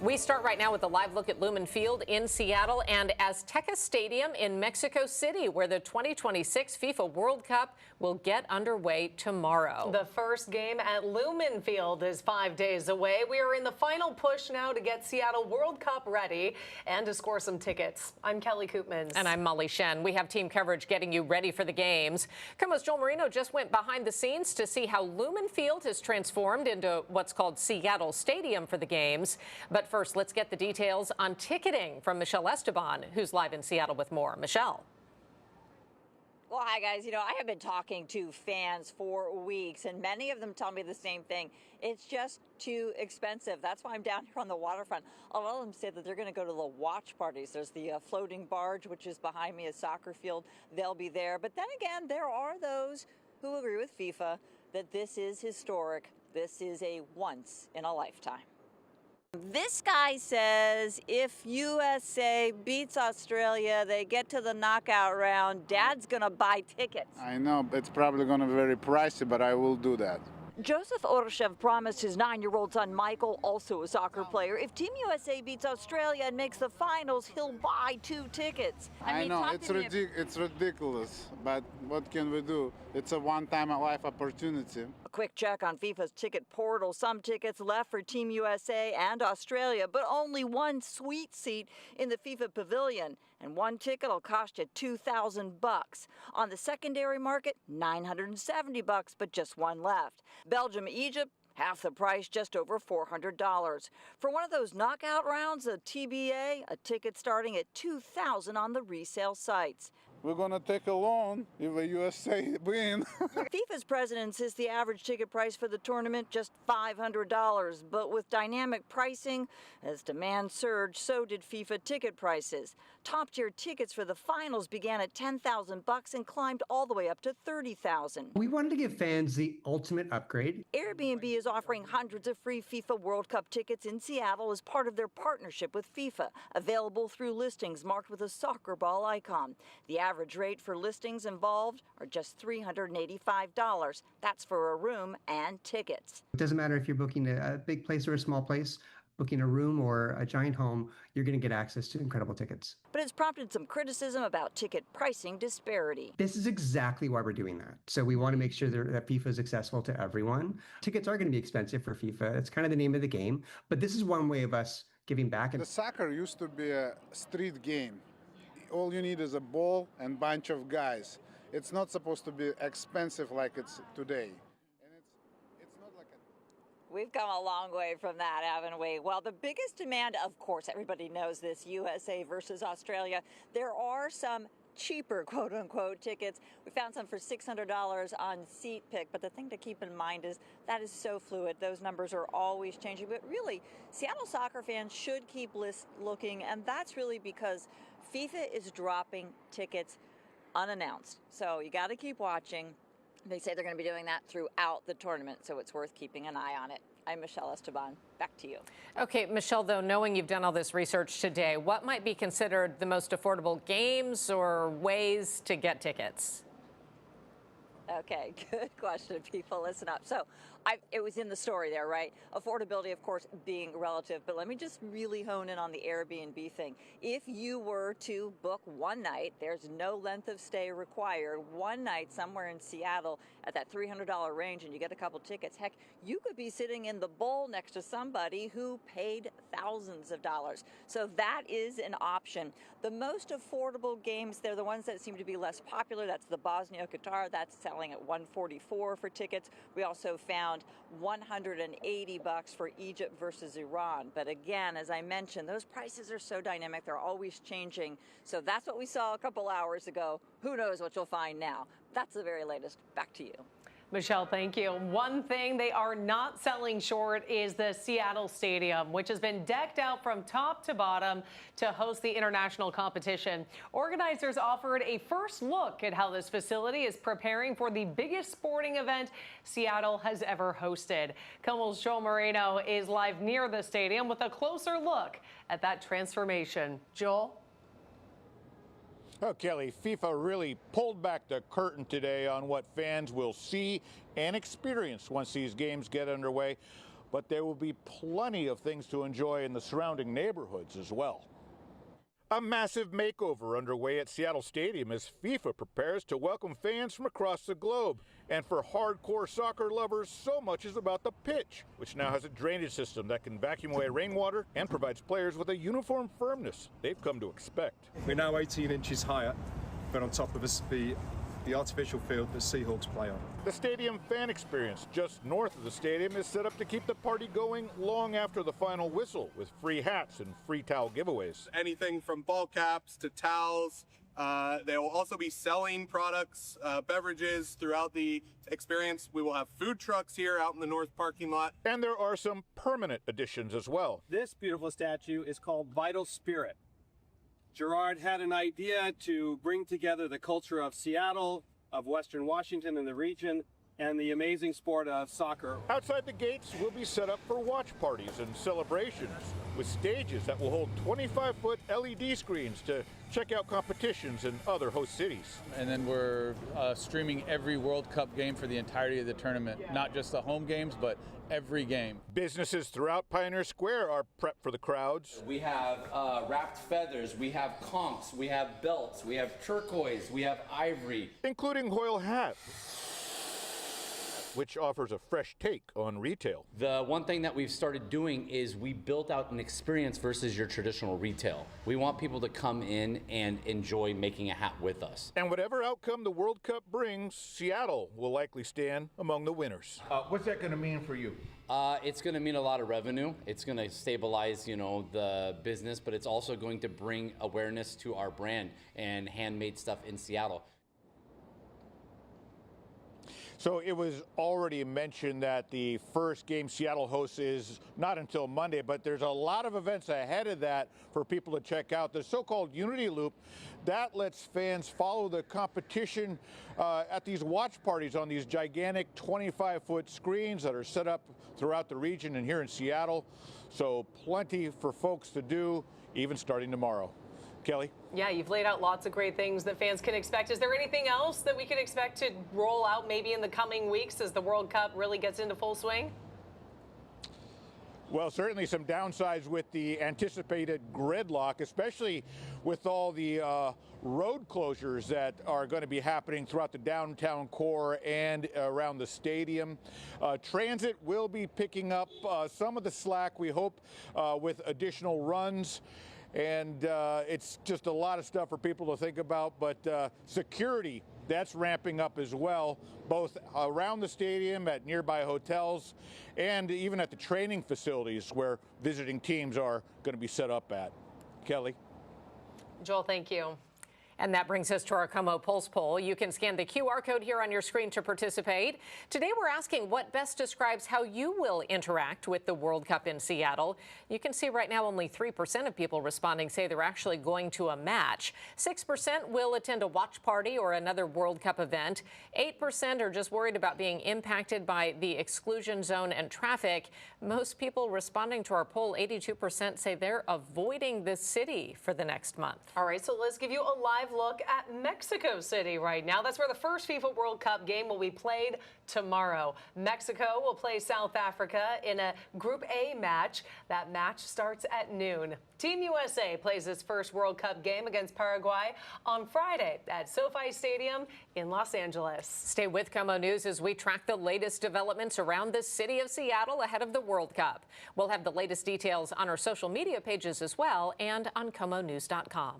We start right now with a live look at Lumen Field in Seattle and Azteca Stadium in Mexico City, where the 2026 FIFA World Cup will get underway tomorrow. The first game at Lumen Field is 5 days away. We are in the final push now to get Seattle World Cup ready and to score some tickets. I'm Kelly Koopmans. And I'm Molly Shen. We have team coverage getting you ready for the games. KOMO's Joel Marino just went behind the scenes to see how Lumen Field has transformed into what's called Seattle Stadium for the games. But first, let's get the details on ticketing from Michelle Esteban, who's live in Seattle with more. Michelle. Well, hi, guys. I have been talking to fans for weeks, and many of them tell me the same thing. It's just too expensive. That's why I'm down here on the waterfront. A lot of them say that they're going to go to the watch parties. There's the floating barge, which is behind me, a soccer field. They'll be there. But then again, there are those who agree with FIFA that this is historic. This is a once in a lifetime. This guy says if USA beats Australia, they get to the knockout round, Dad's going to buy tickets. I know, it's probably going to be very pricey, but I will do that. Joseph Orshev promised his 9-year-old son Michael, also a soccer player, if Team USA beats Australia and makes the finals, he'll buy 2 tickets. I know, it's ridiculous, but what can we do? It's a one-time-in-life opportunity. A quick check on FIFA's ticket portal. Some tickets left for Team USA and Australia, but only one sweet seat in the FIFA pavilion. And one ticket will cost you $2,000. On the secondary market, $970, but just one left. Belgium, Egypt, half the price, just over $400. For one of those knockout rounds, a TBA, a ticket starting at $2,000 on the resale sites. We're going to take a loan if the USA win. FIFA's president insists the average ticket price for the tournament just $500, but with dynamic pricing, as demand surged, so did FIFA ticket prices. Top-tier tickets for the finals began at $10,000 and climbed all the way up to $30,000. We wanted to give fans the ultimate upgrade. Airbnb is offering hundreds of free FIFA World Cup tickets in Seattle as part of their partnership with FIFA, available through listings marked with a soccer ball icon. The average rate for listings involved are just $385. That's for a room and tickets. It doesn't matter if you're booking a big place or a small place, booking a room or a giant home, you're going to get access to incredible tickets. But it's prompted some criticism about ticket pricing disparity. This is exactly why we're doing that. So we want to make sure that FIFA is accessible to everyone. Tickets are going to be expensive for FIFA. It's kind of the name of the game. But this is one way of us giving back. The soccer used to be a street game. All you need is a ball and bunch of guys. It's not supposed to be expensive like it's today. And it's not like We've come a long way from that, haven't we? Well, the biggest demand, of course, everybody knows this, USA versus Australia. There are some cheaper, quote-unquote, tickets. We found some for $600 on SeatPick, but the thing to keep in mind is that is so fluid. Those numbers are always changing. But really, Seattle soccer fans should keep looking, and that's really because FIFA is dropping tickets unannounced. So you got to keep watching. They say they're going to be doing that throughout the tournament, so it's worth keeping an eye on it. I'm Michelle Esteban. Back to you. Okay, Michelle, though, knowing you've done all this research today, what might be considered the most affordable games or ways to get tickets? Okay, good question. People, listen up. So it was in the story there, right? Affordability, of course, being relative. But let me just really hone in on the Airbnb thing. If you were to book one night, there's no length of stay required, one night somewhere in Seattle at that $300 range, and you get a couple tickets, heck, you could be sitting in the bowl next to somebody who paid thousands of dollars. So that is an option. The most affordable games, they're the ones that seem to be less popular. That's the Bosnia-Qatar. That's selling at $144 for tickets. We also found $180 for Egypt versus Iran. But again, as I mentioned, those prices are so dynamic. They're always changing. So that's what we saw a couple hours ago. Who knows what you'll find now? That's the very latest. Back to you. Michelle, thank you. One thing they are not selling short is the Seattle Stadium, which has been decked out from top to bottom to host the international competition. Organizers offered a first look at how this facility is preparing for the biggest sporting event Seattle has ever hosted. KOMO's Joel Marino is live near the stadium with a closer look at that transformation. Joel? Oh, Kelly, FIFA really pulled back the curtain today on what fans will see and experience once these games get underway. but there will be plenty of things to enjoy in the surrounding neighborhoods as well. A massive makeover underway at Seattle Stadium as FIFA prepares to welcome fans from across the globe. And for hardcore soccer lovers, so much is about the pitch, which now has a drainage system that can vacuum away rainwater and provides players with a uniform firmness they've come to expect. We're now 18 inches higher than on top of the artificial field that Seahawks play on. The stadium fan experience just north of the stadium is set up to keep the party going long after the final whistle, with free hats and free towel giveaways. Anything from ball caps to towels. They will also be selling products, beverages throughout the experience. We will have food trucks here out in the north parking lot. And there are some permanent additions as well. This beautiful statue is called Vital Spirit. Gerard had an idea to bring together the culture of Seattle, of Western Washington and the region, and the amazing sport of soccer. Outside the gates will be set up for watch parties and celebrations, with stages that will hold 25-foot LED screens to check out competitions in other host cities. And then we're streaming every World Cup game for the entirety of the tournament, not just the home games, but every game. Businesses throughout Pioneer Square are prepped for the crowds. We have wrapped feathers, we have conchs, we have belts, we have turquoise, we have ivory. Including Hoyle Hat, which offers a fresh take on retail. The one thing that we've started doing is we built out an experience versus your traditional retail. We want people to come in and enjoy making a hat with us. And whatever outcome the World Cup brings, Seattle will likely stand among the winners. What's that going to mean for you? It's going to mean a lot of revenue. It's going to stabilize, the business, but it's also going to bring awareness to our brand and handmade stuff in Seattle. So it was already mentioned that the first game Seattle hosts is not until Monday, but there's a lot of events ahead of that for people to check out. The so-called Unity Loop, that lets fans follow the competition at these watch parties on these gigantic 25-foot screens that are set up throughout the region and here in Seattle. So plenty for folks to do, even starting tomorrow. Kelly? Yeah, you've laid out lots of great things that fans can expect. Is there anything else that we can expect to roll out maybe in the coming weeks as the World Cup really gets into full swing? Well, certainly some downsides with the anticipated gridlock, especially with all the road closures that are going to be happening throughout the downtown core and around the stadium. Transit will be picking up some of the slack, we hope, with additional runs. And it's just a lot of stuff for people to think about, but security, that's ramping up as well, both around the stadium, at nearby hotels, and even at the training facilities where visiting teams are going to be set up at. Kelly? Joel, thank you. And that brings us to our KOMO Pulse Poll. You can scan the QR code here on your screen to participate. Today we're asking what best describes how you will interact with the World Cup in Seattle. You can see right now only 3% of people responding say they're actually going to a match. 6% will attend a watch party or another World Cup event. 8% are just worried about being impacted by the exclusion zone and traffic. Most people responding to our poll, 82%, say they're avoiding the city for the next month. All right, so let's give you a live look at Mexico City right now. That's where the first FIFA World Cup game will be played tomorrow. Mexico will play South Africa in a Group A match. That match starts at noon. Team USA plays its first World Cup game against Paraguay on Friday at SoFi Stadium in Los Angeles. Stay with KOMO News as we track the latest developments around the city of Seattle ahead of the World Cup. We'll have the latest details on our social media pages as well and on KOMOnews.com.